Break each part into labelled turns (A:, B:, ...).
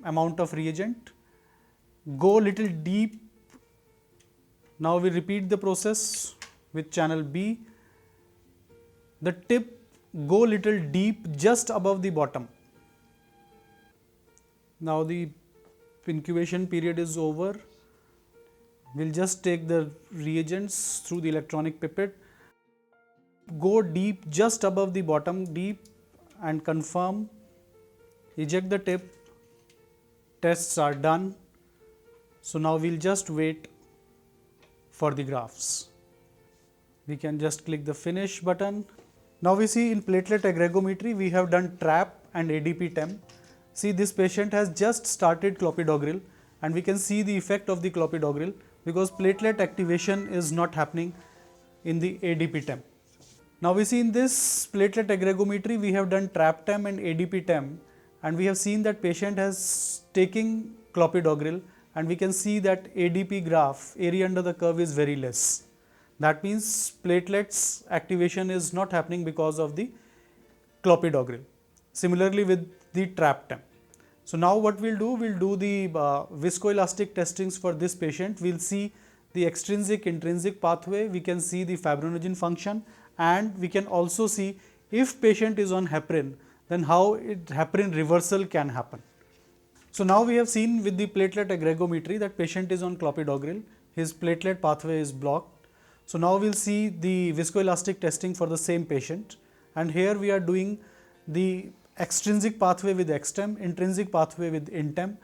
A: amount of reagent, go little deep. Now we repeat the process with channel B. The tip go little deep just above the bottom. Now the incubation period is over. We'll just take the reagents through the electronic pipette, go deep just above the bottom, deep, and confirm, eject the tip, tests are done. So now we'll just wait for the graphs. We can just click the finish button. Now we see in platelet aggregometry we have done TRAP and ADP-TEM. See, this patient has just started clopidogrel and we can see the effect of the clopidogrel because platelet activation is not happening in the ADP-TEM. Now we see in this platelet aggregometry we have done TRAP-TEM and ADP-TEM and we have seen that patient has taken clopidogrel and we can see that ADP graph, area under the curve, is very less. That means platelets activation is not happening because of the clopidogrel. Similarly with the TRAP-TEM. So now what we'll do the viscoelastic testings for this patient. We'll see the extrinsic intrinsic pathway, we can see the fibrinogen function, and we can also see if patient is on heparin, then how heparin reversal can happen. So now we have seen with the platelet aggregometry that patient is on clopidogrel, his platelet pathway is blocked. So now we'll see the viscoelastic testing for the same patient, and here we are doing the extrinsic pathway with XTEM, intrinsic pathway with INTEM,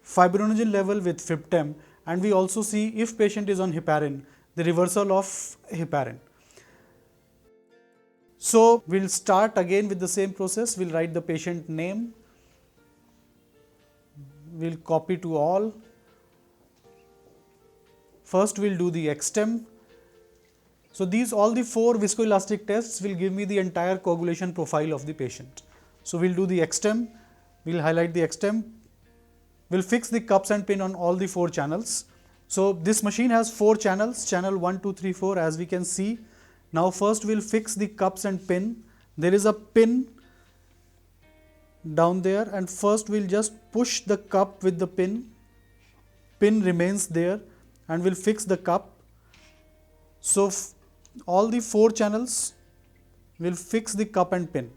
A: fibrinogen level with FibTEM, and we also see if patient is on heparin, the reversal of heparin. So we'll start again with the same process. We'll write the patient name, we'll copy to all. First we'll do the XTEM. So these all the 4 viscoelastic tests will give me the entire coagulation profile of the patient. So we'll do the XTEM, we'll highlight the XTEM, we'll fix the cups and pin on all the 4 channels. So this machine has 4 channels, channel 1, 2, 3, 4, as we can see. Now first we'll fix the cups and pin. There is a pin down there and first we'll just push the cup with the pin remains there and we'll fix the cup. So all the 4 channels will fix the cup and pin.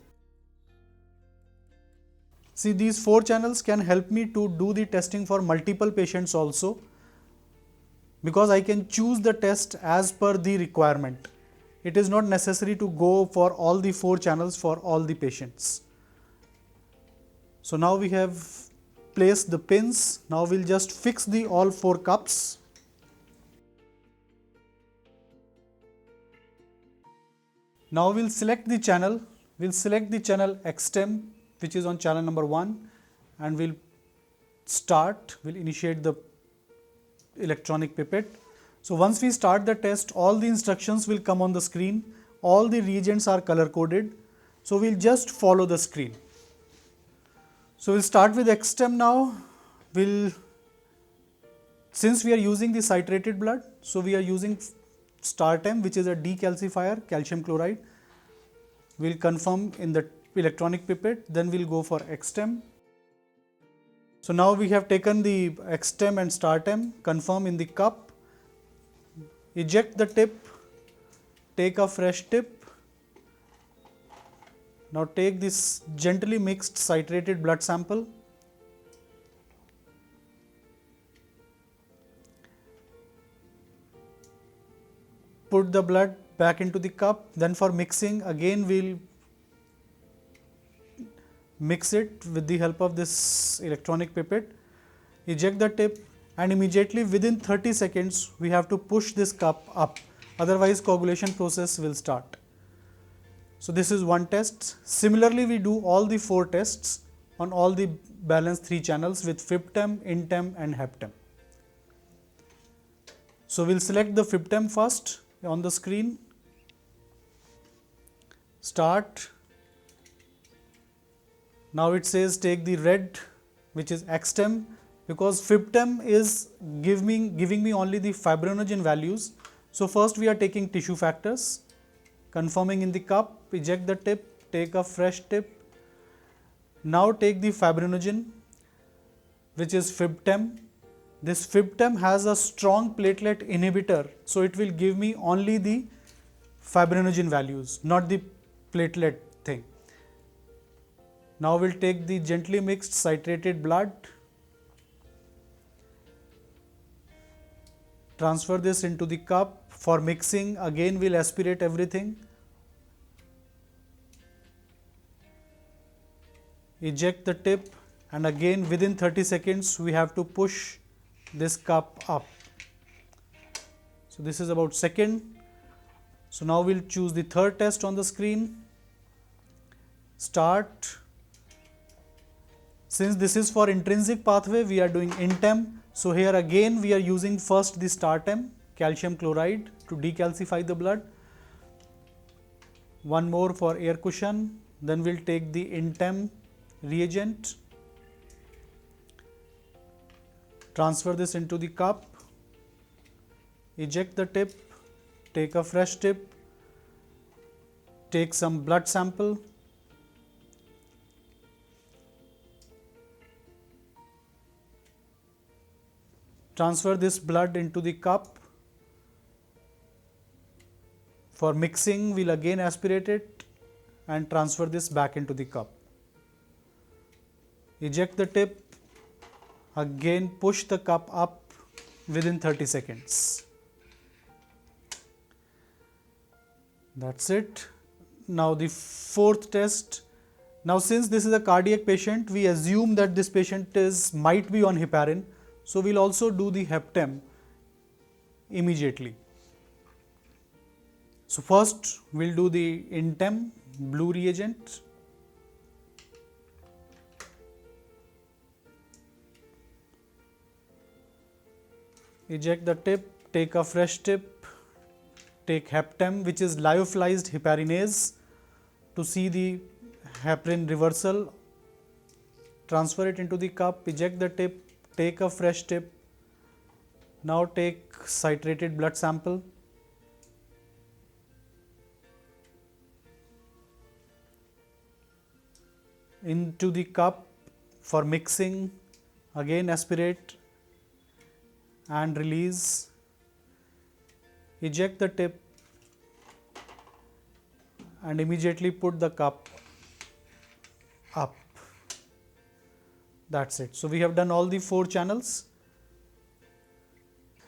A: See, these 4 channels can help me to do the testing for multiple patients also, because I can choose the test as per the requirement. It is not necessary to go for all the 4 channels for all the patients. So now we have placed the pins. Now we'll just fix the all 4 cups. Now we'll select the channel. We'll select the channel XTEM, which is on channel number 1, and we'll initiate the electronic pipette. So once we start the test, all the instructions will come on the screen. All the reagents are color coded. So we'll just follow the screen. So we'll start with XTEM now. Since we are using the citrated blood, so we are using StarTEM, which is a decalcifier, calcium chloride. We'll confirm in the electronic pipette, then we'll go for XTEM. So now we have taken the XTEM and StarTEM, confirm in the cup, eject the tip, take a fresh tip. Now take this gently mixed citrated blood sample. Put the blood back into the cup, then for mixing again we'll mix it with the help of this electronic pipette, eject the tip, and immediately within 30 seconds we have to push this cup up, otherwise coagulation process will start. So this is one test. Similarly we do all the 4 tests on all the balance 3 channels with FibTEM, INTEM and HepTEM. So we'll select the FibTEM first on the screen, start. Now it says take the red, which is XTEM, because FibTEM is giving me only the fibrinogen values. So first we are taking tissue factors, confirming in the cup, eject the tip, take a fresh tip. Now take the fibrinogen. which is FibTem. This FibTem has a strong platelet inhibitor, so it will give me only the fibrinogen values, not the platelet thing. Now we'll take the gently mixed citrated blood, transfer this into the cup. For mixing, again we'll aspirate everything, eject the tip, and again within 30 seconds we have to push this cup up. So this is about second. So now we'll choose the third test on the screen. Start. Since this is for intrinsic pathway, we are doing INTEM. So here again we are using first the STARTEM, calcium chloride, to decalcify the blood. One more for air cushion. Then we'll take the INTEM reagent, transfer this into the cup, eject the tip, take a fresh tip, take some blood sample, transfer this blood into the cup. For mixing, we'll again aspirate it and transfer this back into the cup. Eject the tip, again push the cup up within 30 seconds. That's it. Now the fourth test. Now since this is a cardiac patient, we assume that this patient might be on heparin. So we'll also do the HepTem immediately. So first we'll do the INTEM blue reagent. Eject the tip, take a fresh tip, take HepTem, which is lyophilized heparinase, to see the heparin reversal. Transfer it into the cup, eject the tip, take a fresh tip. Now take citrated blood sample. Into the cup. For mixing, again aspirate and release. Eject the tip and immediately put the cup up. That's it. So we have done all the 4 channels.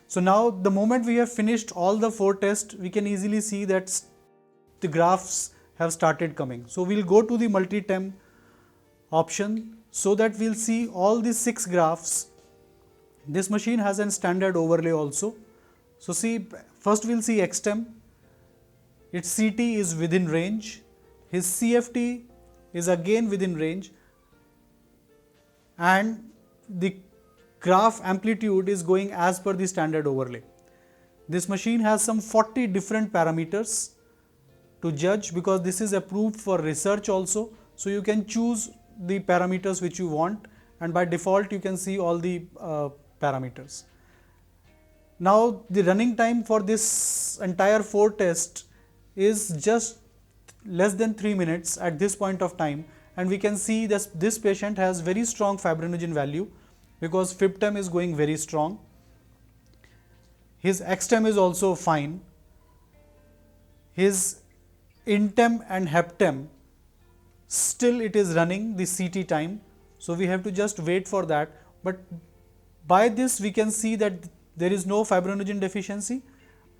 A: So now the moment we have finished all the 4 tests, we can easily see that the graphs have started coming. So we'll go to the multi-tem option so that we'll see all the 6 graphs. This machine has a standard overlay also. So see, first we'll see XTEM. Its CT is within range. His CFT is again within range. And the graph amplitude is going as per the standard overlay. This machine has some 40 different parameters to judge, because this is approved for research also. So you can choose the parameters which you want, and by default you can see all the parameters. Now the running time for this entire 4 tests is just less than 3 minutes at this point of time, and we can see that this patient has very strong fibrinogen value because FibTem is going very strong. His XTEM is also fine. His INTEM and HepTem, still it is running the CT time, so we have to just wait for that. But by this we can see that there is no fibrinogen deficiency,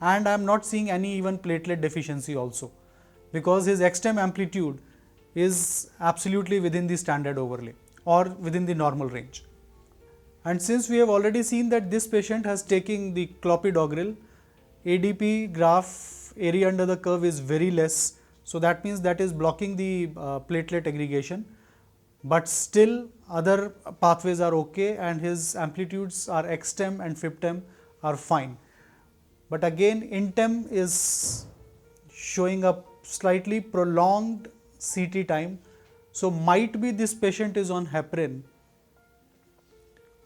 A: and I am not seeing any even platelet deficiency also, because his XTEM amplitude is absolutely within the standard overlay or within the normal range. And since we have already seen that this patient has taken the clopidogrel, ADP graph area under the curve is very less, so that means that is blocking the platelet aggregation, but still other pathways are okay and his amplitudes are XTEM and FibTem are fine. But again INTEM is showing up slightly prolonged CT time, so might be this patient is on heparin,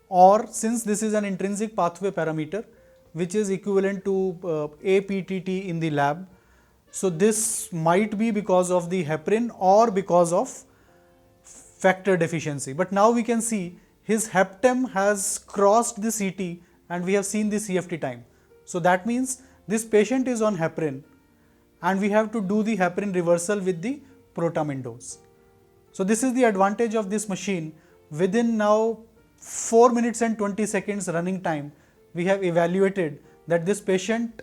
A: or since this is an intrinsic pathway parameter which is equivalent to APTT in the lab, so this might be because of the heparin or because of factor deficiency. But now we can see his heptem has crossed the CT and we have seen the CFT time. So that means this patient is on heparin and we have to do the heparin reversal with the protamine dose. So this is the advantage of this machine. Within now 4 minutes and 20 seconds running time, we have evaluated that this patient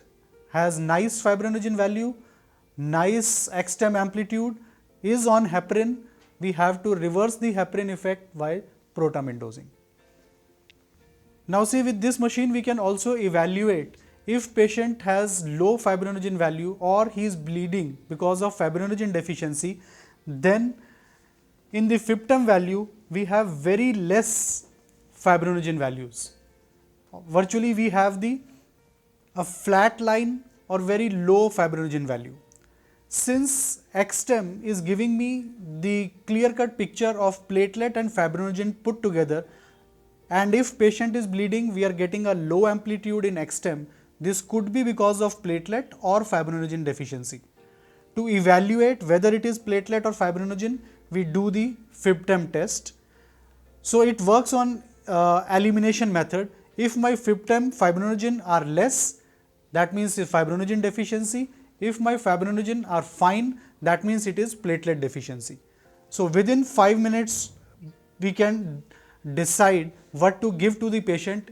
A: has nice fibrinogen value, nice XTEM amplitude, is on heparin. We have to reverse the heparin effect while protamine dosing. Now see, with this machine we can also evaluate if patient has low fibrinogen value or he is bleeding because of fibrinogen deficiency, then in the FibTem value we have very less fibrinogen values. Virtually we have a flat line or very low fibrinogen value. Since XTEM is giving me the clear-cut picture of platelet and fibrinogen put together, and if patient is bleeding, we are getting a low amplitude in XTEM, this could be because of platelet or fibrinogen deficiency. To evaluate whether it is platelet or fibrinogen, we do the FibTem test. So it works on elimination method. If my FibTem fibrinogen are less, that means it's fibrinogen deficiency. If my fibrinogen are fine, that means it is platelet deficiency. So within 5 minutes, we can decide what to give to the patient